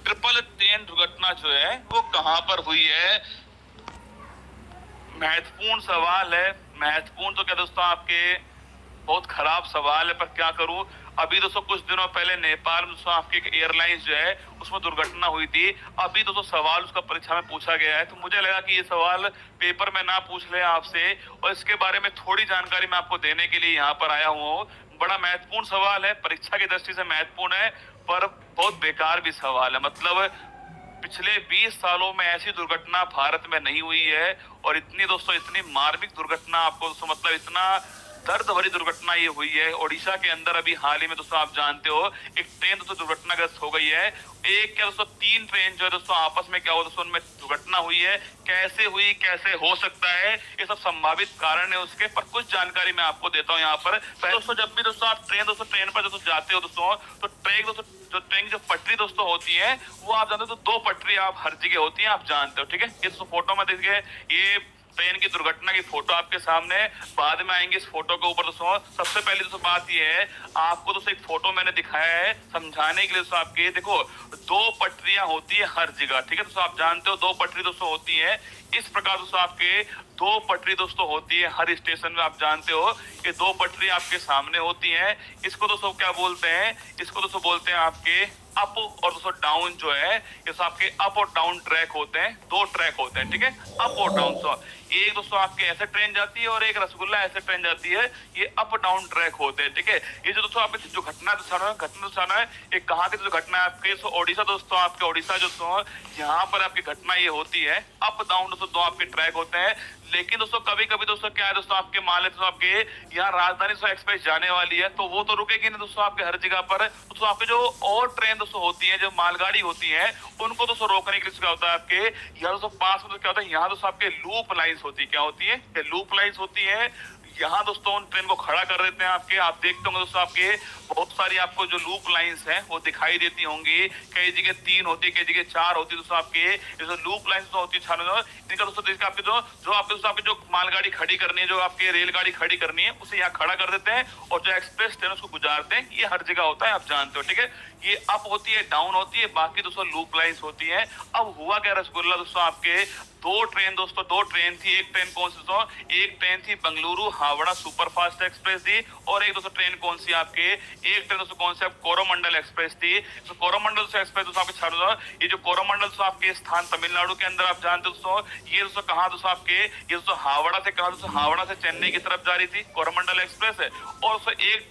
Triple train दुर्घटना जो है वो कहाँ पर हुई है? महत्वपूर्ण सवाल है। महत्वपूर्ण तो क्या दोस्तों, आपके बहुत खराब सवाल है, पर क्या करूं। अभी दोस्तों कुछ दिनों पहले नेपाल में दोस्तों आपकी एक एयरलाइंस जो है उसमें दुर्घटना हुई थी। अभी दोस्तों सवाल उसका परीक्षा में पूछा गया है, तो मुझे लगा कि ये सवाल पेपर में ना पूछ ले आपसे, और इसके बारे में थोड़ी जानकारी मैं आपको देने के लिए यहाँ पर आया हूँ। बड़ा महत्वपूर्ण सवाल है, परीक्षा की दृष्टि से महत्वपूर्ण है, पर बहुत बेकार भी सवाल है। मतलब पिछले 20 सालों में ऐसी दुर्घटना भारत में नहीं हुई है, और इतनी दोस्तों इतनी मार्मिक दुर्घटना आपको दोस्तों, मतलब इतना दर्द भरी दुर्घटना ये हुई है ओडिशा के अंदर। अभी हाल ही में दोस्तों आप जानते हो एक ट्रेन दोस्तों दुर्घटनाग्रस्त हो गई है। एक क्या दोस्तों, 3 ट्रेन जो है दोस्तों आपस में क्या हुआ दोस्तों, उनमें दुर्घटना हुई है। कैसे हुई, कैसे हो सकता है, ये सब संभावित कारण है उसके, पर कुछ जानकारी मैं आपको देता हूँ यहाँ पर। पहले दोस्तों जब भी दोस्तों आप ट्रेन पर दोस्तों जाते हो दोस्तों, तो ट्रेन दोस्तों जो ट्रेन की जो पटरी दोस्तों होती है वो आप जानते हो, तो 2 पटरी आप हर जगह होती है, आप जानते हो, ठीक है। इस फोटो में देखिए, ये ट्रेन की दुर्घटना की फोटो आपके सामने, बाद में आएंगे इस फोटो के ऊपर दोस्तों। सबसे पहले दोस्तों बात ये है, आपको दोस्तों एक फोटो मैंने दिखाया है समझाने के लिए दोस्तों। आपके देखो 2 पटरियां होती है हर जगह, ठीक है दोस्तों, आप जानते हो 2 पटरी दोस्तों होती है। इस प्रकार दोस्तों आपके 2 पटरी दोस्तों होती है हर स्टेशन में, आप जानते हो ये 2 पटरी आपके सामने होती है। इसको दोस्तों क्या बोलते हैं, इसको दोस्तों बोलते हैं आपके अप और दोस्तों डाउन जो है, ये आपके अप और डाउन ट्रैक होते हैं, 2 ट्रैक होते हैं, ठीक है, अप और डाउन। तो एक दोस्तों आपके ऐसे ट्रेन जाती है और एक रसगुल्ला ऐसे ट्रेन जाती है, ये अप डाउन ट्रैक होते हैं, ठीक है। ये जो दोस्तों आपकी जो घटना है, ये कहाँ की जो घटना है आपके ओडिशा दोस्तों, आपके ओडिशा जो दोस्तों यहाँ पर आपकी घटना ये होती है। अप डाउन दोस्तों 2 आपके ट्रैक होते हैं। लेकिन दोस्तों कभी कभी दोस्तों क्या है दोस्तों, आपके मान लेते आपके यहाँ राजधानी एक्सप्रेस जाने वाली है, तो वो तो रुकेगी नहीं दोस्तों आपके हर जगह पर। दोस्तों आपके जो और ट्रेन दोस्तों होती है, जो मालगाड़ी होती है, उनको दोस्तों रोकने के लिए क्या होता है आपके यहाँ दोस्तों पास में तो क्या होता है, यहाँ दोस्तों आपके लूप लाइन्स होती है। क्या होती है? ये लूप लाइन्स होती है। यहाँ दोस्तों उन ट्रेन को खड़ा कर देते हैं आपके, आप देखते होंगे दोस्तों आपके बहुत सारी आपको जो लूप लाइंस हैं वो दिखाई देती होंगी। कई जगह 3 होती है, कई जगह 4 होती है दोस्तों। आपके ये जो लूप लाइंस होती है इनका दोस्तों देखिए, आपके जो आपके दोस्तों आपकी जो मालगाड़ी खड़ी करनी है, जो आपकी रेलगाड़ी खड़ी करनी है, उसे यहाँ खड़ा कर देते हैं, और जो एक्सप्रेस ट्रेन उसको गुजारते हैं। ये हर जगह होता है, आप जानते हो, ठीक है। ये अप होती है, डाउन होती है, बाकी दोस्तों लूप लाइंस होती है। अब हुआ क्या रसगुल्ला दोस्तों, आपके 2 ट्रेन दोस्तों, 2 ट्रेन थी। एक ट्रेन कौन सी दोस्तों, एक ट्रेन थी बेंगलुरु हावड़ा सुपरफास्ट एक्सप्रेस थी, और एक दोस्तों ट्रेन कौन सी आपके, एक ट्रेन दोस्तों कौन सी कोरोमंडल एक्सप्रेस थी। तो कोरोमंडल एक्सप्रेस दोस्तों आपके छाड़ो, ये जो कोरोमंडल दोस्तों आपके स्थान तमिलनाडु के अंदर, आप जानते हो दोस्तों। ये दोस्तों कहाँ दोस्तों आपके, ये दोस्तों हावड़ा से कहा दोस्तों, हावड़ा से चेन्नई की तरफ जा रही थी कोरोमंडल एक्सप्रेस है। और दोस्तों एक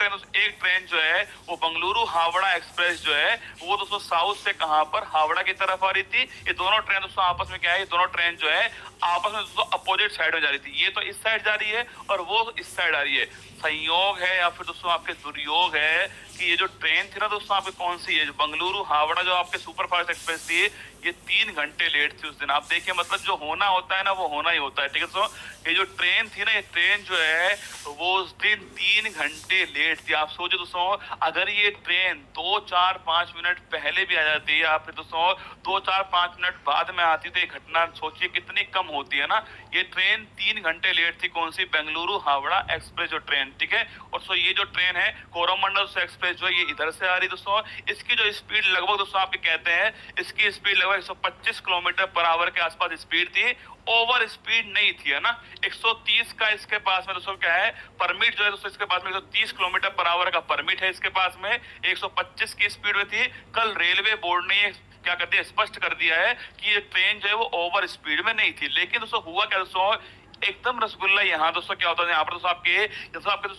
ट्रेन जो है वो बेंगलुरु हावड़ा एक्सप्रेस जो है वो दोस्तों साउथ से कहां पर, हावड़ा की तरफ आ रही थी। ये दोनों ट्रेन दोस्तों आपस में क्या है, ये दोनों ट्रेन जो है आपस में दोस्तों अपोजिट साइड में जा रही थी। ये तो इस साइड जा रही है और वो इस साइड आ रही है। संयोग है या फिर दोस्तों आपके दुर्योग है कि ये जो ट्रेन थी ना दोस्तों आपके कौन सी है, जो बेंगलुरु हावड़ा जो आपके सुपरफास्ट एक्सप्रेस थी, ये 3 घंटे लेट थी उस दिन। आप देखिए, मतलब जो होना होता है ना वो होना ही होता है, ठीक है दोस्तों। ये जो ट्रेन थी ना, ये ट्रेन जो है वो उस दिन 3 घंटे लेट थी। आप सोचिए दोस्तों, अगर ये ट्रेन 2 4 5 मिनट पहले भी आ जाती है, या फिर दोस्तों 2 4 5 मिनट बाद में आती, तो ये घटना सोचिए कितनी कम होती है ना। ये ट्रेन 3 घंटे लेट थी, कौन सी, बेंगलुरु हावड़ा एक्सप्रेस जो ट्रेन, ठीक है। और सो ये जो ट्रेन है कोरोमंडल एक्सप्रेस जो है, ये इधर से आ रही दोस्तों। इसकी जो स्पीड लगभग दोस्तों आप कहते हैं, इसकी स्पीड लगभग 125 किलोमीटर पर आवर के आसपास स्पीड थी। ओवर स्पीड नहीं थी, है ना। 130 का इसके पास में दोस्तों क्या है, परमिट जो है दोस्तों इसके पास में 130 किलोमीटर पर आवर का परमिट है इसके पास में। 125 की स्पीड में थी। कल रेलवे बोर्ड ने क्या कर दिया, स्पष्ट कर दिया है कि ये ट्रेन जो है वो ओवर स्पीड में नहीं थी। लेकिन दोस्तों हुआ क्या दोस्तों, एकदम रसगुल्ला यहाँ दोस्तों क्या होता है, यहाँ पर दोस्तों आपके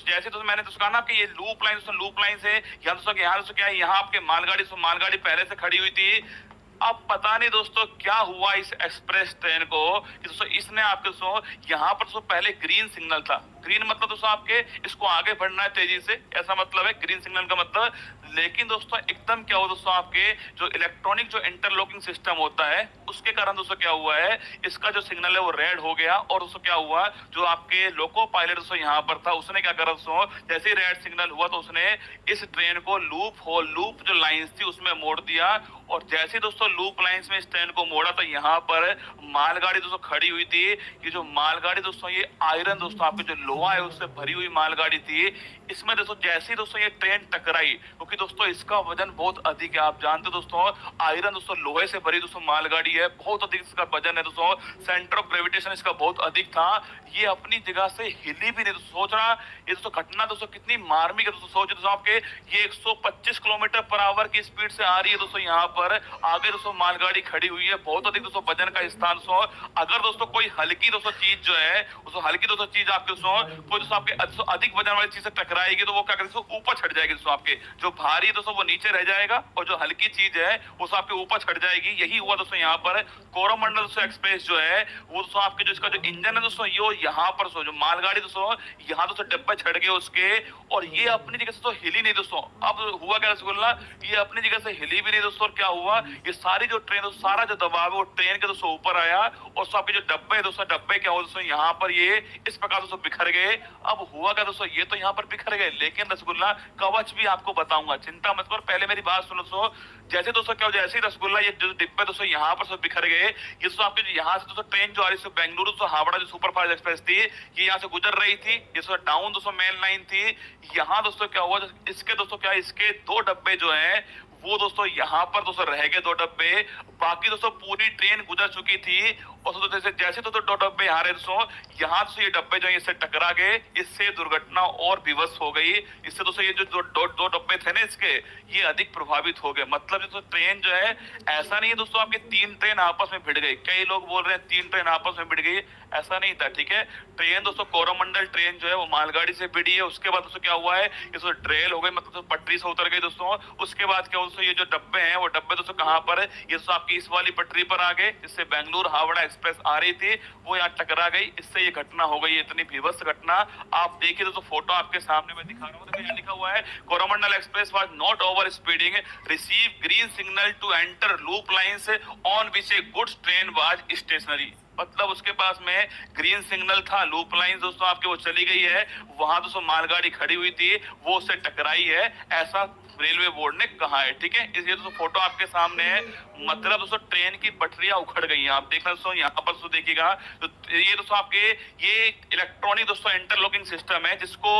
जैसे दोस्तों मैंने दोस्तों कहा ना कि ये लूप लाइन से यहाँ दोस्तों क्या है, यहाँ आपके मालगाड़ी पहले से खड़ी हुई थी। अब पता नहीं दोस्तों क्या हुआ इस एक्सप्रेस ट्रेन को कि दोस्तों इसने आपके दोस्तों यहाँ पर दोस्तों पहले ग्रीन सिग्नल था। ग्रीन मतलब दोस्तों आपके इसको आगे बढ़ना है तेजी से, ऐसा मतलब है ग्रीन सिग्नल का मतलब। लेकिन दोस्तों एकदम क्या हुआ दोस्तों, आपके जो इलेक्ट्रॉनिक जो इंटरलॉकिंग सिस्टम होता है उसके कारण दोस्तों क्या हुआ है, इसका जो सिग्नल है वो रेड हो गया। और दोस्तों क्या हुआ, जो आपके लोको पायलट दोस्तों यहाँ पर था, उसने क्या करा दोस्तों, जैसे ही रेड सिग्नल हुआ तो उसने इस ट्रेन को लूप जो लाइंस थी उसमें मोड़ दिया। और जैसे दोस्तों लूप लाइंस में इस ट्रेन को मोड़ा तो यहाँ पर मालगाड़ी दोस्तों खड़ी हुई थी। ये जो मालगाड़ी दोस्तों, ये आयरन दोस्तों आपके जो लोहा है उससे भरी हुई मालगाड़ी थी। इसमें दोस्तों जैसे ही दोस्तों ये ट्रेन टकराई, क्योंकि दोस्तों इसका वजन बहुत अधिक है, आप जानते हो दोस्तों आयरन दोस्तों लोहे से भरी दोस्तों मालगाड़ी है, बहुत अधिक इसका वजन है दोस्तों, सेंटर ऑफ ग्रेविटेशन इसका बहुत अधिक था। ये अपनी जगह से हिली भी नहीं। दोस्तों सोच रहा ये दोस्तों घटना दोस्तों कितनी मार्मिक है। दोस्तों सोचिए दोस्तों आपके ये 125 किलोमीटर पर आवर की स्पीड से आ रही है दोस्तों, यहाँ पर आगे दोस्तों मालगाड़ी खड़ी हुई है, बहुत अधिक दोस्तों वजन का स्थान दोस्तों। अगर दोस्तों कोई हल्की दोस्तों चीज जो है दोस्तों, हल्की दोस्तों चीज आपके दोस्तों कोई दोस्तों आपके अधिक वजन वाली चीज से टकराएगी तो वो क्या करेगी दोस्तों, ऊपर छट जाएगी दोस्तों। आपके जो भारी है दोस्तों वो नीचे रह जाएगा और जो हल्की चीज है वो आपके ऊपर छट जाएगी। यही हुआ दोस्तों यहाँ पर। कोरोमंडल दोस्तों एक्सप्रेस जो है वो दोस्तों आपके जो इसका जो इंजन है दोस्तों ये यहाँ पर जो मालगाड़ी दोस्तों यहाँ दोस्तों डब्बे छट गए उसके, और ये अपनी जगह से तो हिली नहीं दोस्तों। अब हुआ क्या रसगुल्ला, ये अपनी जगह से हिली भी नहीं दोस्तों, और क्या हुआ ये सारी जो ट्रेन सारा जो दबाव है वो ट्रेन के दोस्तों ऊपर आया, और आपके जो डब्बे है दोस्तों, डब्बे क्या हुआ दोस्तों यहाँ पर ये इस प्रकार दोस्तों बिखर गए। अब हुआ क्या दोस्तों, ये तो यहाँ पर बिखर गए, लेकिन रसगुल्ला कवच भी आपको बताऊंगा, चिंता मत करो, पहले मेरी बात सुनो दोस्तों। जैसे दोस्तों क्या हो, जैसे ही रसगुल्ला ये जो डिब्बे दोस्तों यहाँ पर सब बिखर गए, ये दोस्तों आपके यहाँ से दोस्तों ट्रेन जो आ रही थी बेंगलुरु दोस्तों हावड़ा जो सुपरफास्ट एक्सप्रेस थी ये यहाँ से गुजर रही थी, ये दोस्तों डाउन दोस्तों मेन लाइन थी। यहाँ दोस्तों क्या हुआ, इसके दोस्तों क्या इसके दो डब्बे जो है वो दोस्तों यहाँ पर दोस्तों रह गए, दो डब्बे, बाकी दोस्तों पूरी ट्रेन गुजर चुकी थी। और दोस्तों जैसे जैसे दोस्तों दो डब्बे यहाँ रहे दोस्तों, यहाँ से ये डब्बे जो है इससे टकरा गए, इससे दुर्घटना और विवश हो गई। इससे दोस्तों ये जो दो डब्बे थे ना इसके, ये अधिक प्रभावित हो गए। मतलब दोस्तों ट्रेन जो है ऐसा नहीं है दोस्तों आपके तीन ट्रेन आपस में भिड़ गई, कई लोग बोल रहे हैं तीन ट्रेन आपस में भिड़ गई, ऐसा नहीं था, ठीक है। ट्रेन दोस्तों कोरोमंडल ट्रेन जो है वो मालगाड़ी से भिड़ी है, उसके बाद दोस्तों क्या हुआ है ये ट्रेल हो गई, मतलब पटरी से उतर गई दोस्तों। उसके बाद क्या दोस्तों ये जो डब्बे हैं वो डब्बे दोस्तों कहाँ पर है, ये दोस्तों आपकी इस वाली पटरी पर आ गए, जिससे बेंगलुरु हावड़ा एक्सप्रेस आ रही थी वो यहाँ टकरा गई, इससे ये घटना हो गई, इतनी भीभत्स घटना। आप देखिए दोस्तों फोटो आपके सामने मैं दिखा रहा हूँ, देखिए लिखा हुआ है Coromandel express was not over speeding, receive green signal to enter loop lines on which a goods train was stationary. मतलब उसके पास में ग्रीन सिग्नल था, लूप लाइन दोस्तों आपके वो चली गई है, वहां दोस्तों मालगाड़ी खड़ी हुई थी वो उससे टकराई है, ऐसा रेलवे बोर्ड ने कहा है, ठीक है। इसलिए दोस्तों फोटो आपके सामने है, मतलब दोस्तों ट्रेन की पटरियां उखड़ गई हैं। आप देखना दोस्तों यहाँ पर दोस्तों देखिएगा, तो ये दोस्तों आपके ये इलेक्ट्रॉनिक दोस्तों इंटरलॉकिंग सिस्टम है, जिसको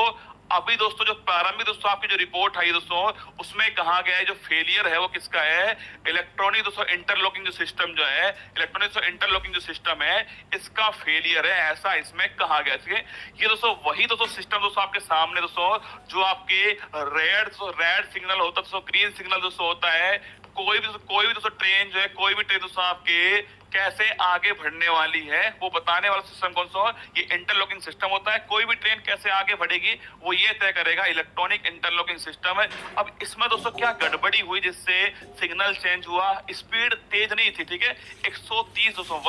अभी दोस्तों जो प्रारंभिक दोस्तों आपकी जो रिपोर्ट आई दोस्तों उसमें कहा गया है जो फेलियर है वो किसका है, इलेक्ट्रॉनिक दोस्तों इंटरलॉकिंग जो सिस्टम जो है, इलेक्ट्रॉनिक इंटरलॉकिंग जो सिस्टम है इसका फेलियर है, ऐसा इसमें कहा गया है। ये दोस्तों वही दोस्तों सिस्टम दोस्तों आपके सामने दोस्तों जो आपके रेड सिग्नल होता है दोस्तों, ग्रीन सिग्नल दोस्तों होता है, कोई भी दोस्तों ट्रेन जो है, कोई भी ट्रेन दोस्तों आपके कैसे आगे बढ़ने वाली है वो बताने वाला सिस्टम कौन सा, ये इंटरलॉकिंग सिस्टम होता है। कोई भी ट्रेन कैसे आगे बढ़ेगी वो ये तय करेगा, इलेक्ट्रॉनिक इंटरलॉकिंग सिस्टम है। अब इसमें दोस्तों क्या गड़बड़ी हुई जिससे सिग्नल चेंज हुआ, स्पीड तेज नहीं थी, ठीक है, 130 दोस्तों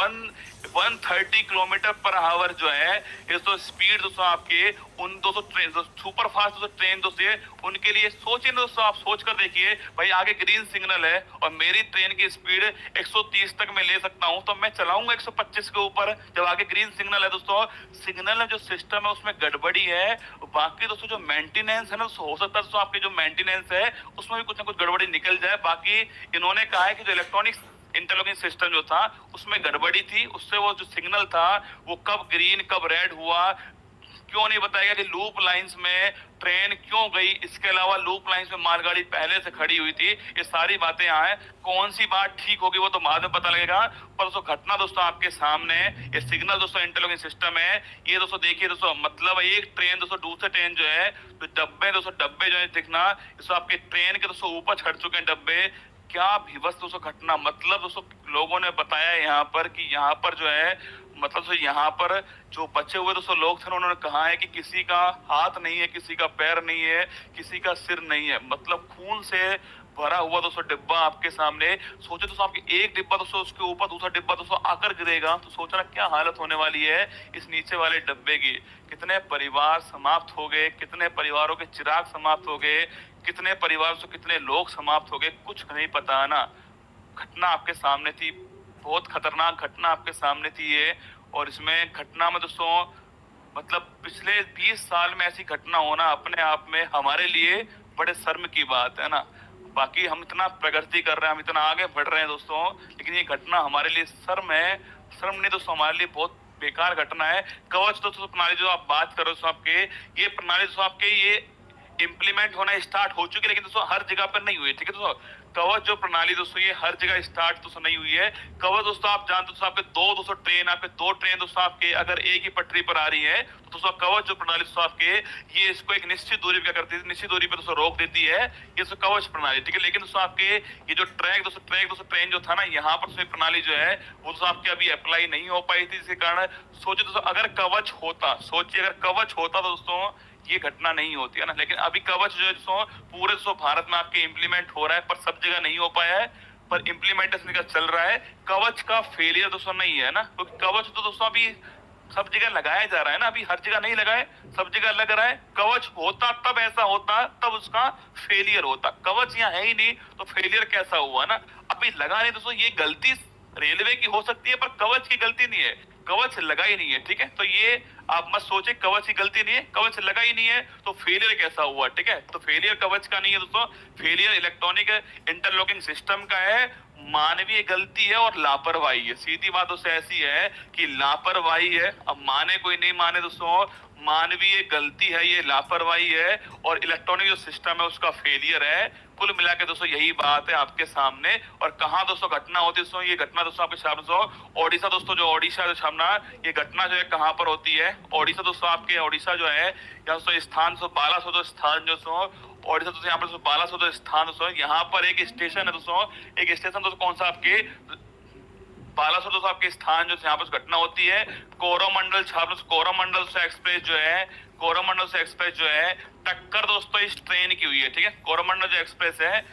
130 किलोमीटर पर आवर जो है ये तो स्पीड दोस्तों आपके उन दोस्तों ट्रेन सुपर फास्ट दोस्तों ट्रेन दोस्तों उनके लिए सोचिए दोस्तों, आप सोच कर देखिए भाई आगे ग्रीन सिग्नल है और मेरी ट्रेन की स्पीड 130 तक मैं ले सकता हूं, तो मैं चलाऊंगा 125 के ऊपर जब आगे ग्रीन सिग्नल है दोस्तों। सिग्नल में जो सिस्टम है उसमें गड़बड़ी है, बाकी दोस्तों जो मेंटेनेंस है ना हो सकता है दोस्तों आपके जो मेंटेनेंस है उसमें भी कुछ ना कुछ गड़बड़ी निकल जाए। बाकी इन्होंने कहा है कि जो इलेक्ट्रॉनिक इंटरलॉकिंग सिस्टम जो था उसमें गड़बड़ी थी, उससे वो जो सिग्नल था वो कब ग्रीन कब रेड हुआ क्यों नहीं बताया कि लूप लाइंस में ट्रेन क्यों गई, इसके अलावा लूप लाइंस में मालगाड़ी पहले से खड़ी हुई थी, ये सारी बातें यहाँ है। कौन सी बात ठीक होगी वो तो बाद में पता लगेगा, पर दोस्तों घटना दोस्तों आपके सामने ये सिग्नल दोस्तों इंटरलॉकिंग सिस्टम है, ये दोस्तों देखिए दोस्तों, मतलब एक ट्रेन दोस्तों दूसरे ट्रेन जो है तो डब्बे जो है दिखना दोस्तों आपके ट्रेन के दोस्तों ऊपर चढ़ चुके हैं डब्बे, क्या भीभत्स दोस्तों घटना। मतलब दोस्तों लोगों ने बताया यहाँ पर कि यहाँ पर जो है मतलब तो यहाँ पर जो बचे हुए दोस्तों लोग थे उन्होंने कहा है कि किसी का हाथ नहीं है, किसी का पैर नहीं है, किसी का सिर नहीं है, मतलब खून से भरा हुआ दोस्तों डिब्बा आपके सामने। सोचे दोस्तों आपके एक डिब्बा दोस्तों उसके ऊपर दूसरा डिब्बा दोस्तों आकर गिरेगा तो सोचना क्या हालत होने वाली है इस नीचे वाले डिब्बे की। कितने परिवार समाप्त हो गए, कितने परिवारों के चिराग समाप्त हो गए, कितने परिवार से कितने लोग समाप्त हो गए, कुछ नहीं पता ना। घटना आपके सामने थी, बहुत खतरनाक घटना आपके सामने थी ये। और इसमें घटना में दोस्तों मतलब पिछले 20 साल में ऐसी घटना होना अपने आप में हमारे लिए बड़े शर्म की बात है ना। बाकी हम इतना प्रगति कर रहे हैं, हम इतना आगे बढ़ रहे हैं दोस्तों, लेकिन ये घटना हमारे लिए शर्म है। शर्म नहीं दोस्तों, हमारे लिए बहुत बेकार घटना है। कवच दोस्तों प्रणाली जो आप बात कर रहे हो दोस्तों आपके, ये प्रणाली दोस्तों आपके ये इम्प्लीमेंट होना स्टार्ट हो चुकी है, लेकिन दोस्तों हर जगह पर नहीं हुई है, ठीक है दोस्तों। कवच जो प्रणाली दोस्तों ये हर जगह स्टार्ट दोस्तों नहीं हुई है। कवच दोस्तों आप जानते हो दोस्तों आपके दोस्तों ट्रेन, आपके दो ट्रेन दोस्तों आपके अगर एक ही पटरी पर आ रही है तो दोस्तों कवच जो प्रणाली दोस्तों आपके ये इसको एक निश्चित दूरी पे क्या करती है, निश्चित दूरी पे दोस्तों रोक देती है, ये दोस्तों कवच प्रणाली, ठीक है। लेकिन दोस्तों आपके ये जो ट्रैक दोस्तों ट्रेन जो था ना, यहाँ पर दोस्तों प्रणाली जो है वो दोस्तों आपके अभी अप्लाई नहीं हो पाई थी, जिसके कारण सोचिए दोस्तों अगर कवच होता, सोचिए अगर कवच होता तो दोस्तों ये घटना नहीं होती है ना। लेकिन अभी कवच जो है दोस्तों पूरे दोस्तों भारत में आपके इम्प्लीमेंट हो रहा है, पर सब जगह नहीं हो पाया है, पर इम्प्लीमेंटेशन का चल रहा है। कवच का फेलियर दोस्तों नहीं है ना, क्योंकि कवच तो दोस्तों अभी सब जगह लगाया जा रहा है ना, अभी हर जगह नहीं लगा है, सब जगह लग रहा है। कवच होता तब ऐसा होता, तब उसका फेलियर होता, कवच यहाँ है ही नहीं तो फेलियर कैसा हुआ ना। अभी लगा नहीं दोस्तों, ये गलती रेलवे की हो सकती है पर कवच की गलती नहीं है, कवच लगा ही नहीं है, ठीक है। तो ये आप मत सोचे कवच की गलती नहीं है, कवच लगा ही नहीं है तो फेलियर कैसा हुआ, ठीक है। तो फेलियर कवच का नहीं है दोस्तों, फेलियर इलेक्ट्रॉनिक इंटरलॉकिंग सिस्टम का है, मानवीय गलती है और लापरवाही है। सीधी बात दोस्तों ऐसी है कि लापरवाही है, अब माने कोई नहीं माने दोस्तों, मानवीय गलती है, ये लापरवाही है और इलेक्ट्रॉनिक जो सिस्टम है उसका फेलियर है। कुल मिला के दोस्तों यही बात है आपके सामने। और कहाँ दोस्तों घटना होती है दोस्तों, ये घटना दोस्तों आपके सामने दोस्तों ओडिशा दोस्तों, जो ओडिशा जो सामना, ये घटना जो है कहाँ पर होती है, ओडिशा दोस्तों आपके, ओडिशा जो है यहाँ दोस्तों स्थान दोस्तों बालासोर जो स्थान जो ओडिशा दोस्तों यहाँ पर दोस्तों बालासोर जो स्थान दोस्तों, यहाँ पर एक स्टेशन है दोस्तों, एक स्टेशन दोस्तों कौन सा आपके बालासोर दोस्तों आपके स्थान जो यहाँ पर घटना होती है, कोरोमंडल छाप कोरोमंडल से एक्सप्रेस जो है, कोरोमंडल से एक्सप्रेस जो है टक्कर दोस्तों इस ट्रेन की हुई है, ठीक है। कोरोमंडल जो एक्सप्रेस है